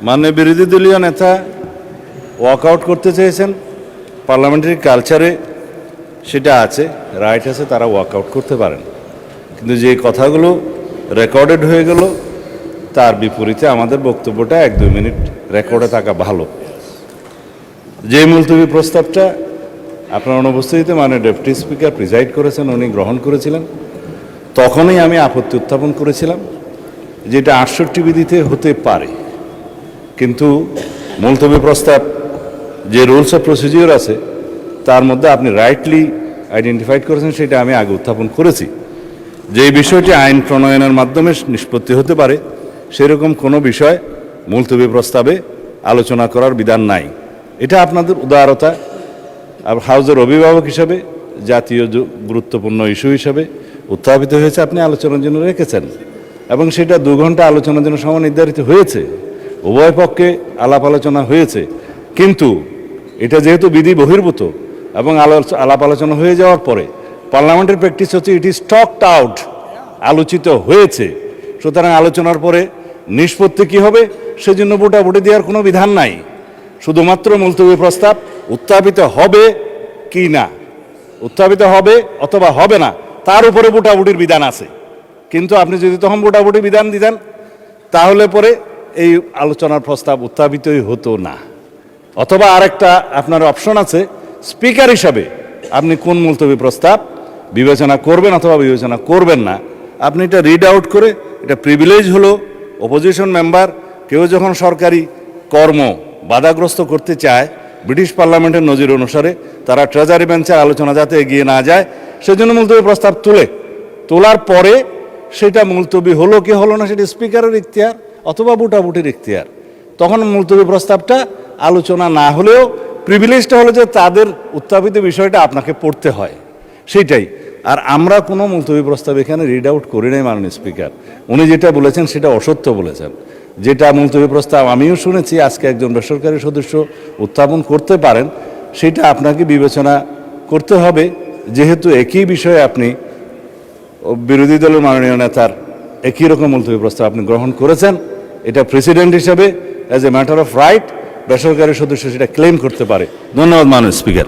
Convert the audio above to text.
মাননীয় বিরোধী দলীয় নেতা ওয়াকআউট করতে চেয়েছেন, পার্লামেন্টারি কালচারে সেটা আছে, রাইট আছে, তারা ওয়াকআউট করতে পারেন। কিন্তু যে কথাগুলো রেকর্ডেড হয়ে গেল তার বিপরীতে আমাদের বক্তব্যটা 1-2 মিনিট রেকর্ডে থাকা ভালো। যে মুলতবি প্রস্তাবটা আপনার অনুপস্থিতিতে মাননীয় ডেপুটি স্পিকার প্রিজাইড করেছেন, উনি গ্রহণ করেছিলেন, তখনই আমি আপত্তি উত্থাপন করেছিলাম যেটা 68 বিধিতে হতে পারে, কিন্তু মুলতবি প্রস্তাব যে রুলস অফ প্রসিডিওর আছে তার মধ্যে আপনি রাইটলি আইডেন্টিফাইড করেছেন, সেটা আমি আগে উত্থাপন করেছি। যে বিষয়টি আইন প্রণয়নের মাধ্যমে নিষ্পত্তি হতে পারে সেরকম কোনো বিষয় মুলতবি প্রস্তাবে আলোচনা করার বিধান নাই। এটা আপনাদের উদারতা, হাউজের অভিভাবক হিসাবে জাতীয় গুরুত্বপূর্ণ ইস্যু হিসাবে উত্থাপিত হয়েছে, আপনি আলোচনার জন্য রেখেছেন এবং সেটা 2 ঘন্টা আলোচনার জন্য সময় নির্ধারিত হয়েছে, উভয় পক্ষে আলাপ আলোচনা হয়েছে। কিন্তু এটা যেহেতু বিধি বহির্ভূত এবং আলাপ আলোচনা হয়ে যাওয়ার পরে পার্লামেন্টের প্র্যাকটিস হচ্ছে ইট ইজ টকড আউট, আলোচিত হয়েছে, সুতরাং আলোচনার পরে নিষ্পত্তি কী হবে সেজন্য ভোটাভুটি দেওয়ার কোনো বিধান নাই। শুধুমাত্র মুলতবি প্রস্তাব উত্থাপিত হবে কি না, উত্থাপিত হবে অথবা হবে না তার উপরে ভোটাভুটির বিধান আছে। কিন্তু আপনি যদি তখন ভোটাভুটি বিধান দিতেন তাহলে পরে এই আলোচনার প্রস্তাব উত্থাপিতই হতো না। অথবা আরেকটা আপনার অপশন আছে, স্পিকার হিসাবে আপনি কোন মুলতবি প্রস্তাব বিবেচনা করবেন অথবা বিবেচনা করবেন না, আপনি এটা রিড আউট করে, এটা প্রিভিলেজ হলো অপোজিশন মেম্বার কেউ যখন সরকারি কর্ম বাধাগ্রস্ত করতে চায়, ব্রিটিশ পার্লামেন্টের নজির অনুসারে তারা ট্রেজারি বেঞ্চের আলোচনা যাতে এগিয়ে না যায় সেজন্য মুলতবি প্রস্তাব তোলার পরে সেটা মুলতবি হলো কি হলো না সেটা স্পিকারের ইখতিয়ার অথবা ভোটাভুটির ইখতিয়ার। তখন মুলতবি প্রস্তাবটা আলোচনা না হলেও প্রিভিলেজটা হলো যে তাদের উত্থাপিত বিষয়টা আপনাকে পড়তে হয়, সেইটাই। আর আমরা কোনো মুলতবি প্রস্তাব এখানে রিড আউট করি নাই মাননীয় স্পিকার। উনি যেটা বলেছেন সেটা অসত্য বলেছেন। যেটা মুলতবি প্রস্তাব আমিও শুনেছি আজকে একজন বেসরকারি সদস্য উত্থাপন করতে পারেন, সেটা আপনাকে বিবেচনা করতে হবে, যেহেতু একই বিষয়ে আপনি বিরোধী দলের মাননীয় নেতার একই রকম মুলতবি প্রস্তাব আপনি গ্রহণ করেছেন। এটা প্রেসিডেন্ট হিসাবে as a matter of right বেসরকারি সদস্য সেটা ক্লেম করতে পারে। ধন্যবাদ মাননীয় স্পিকার।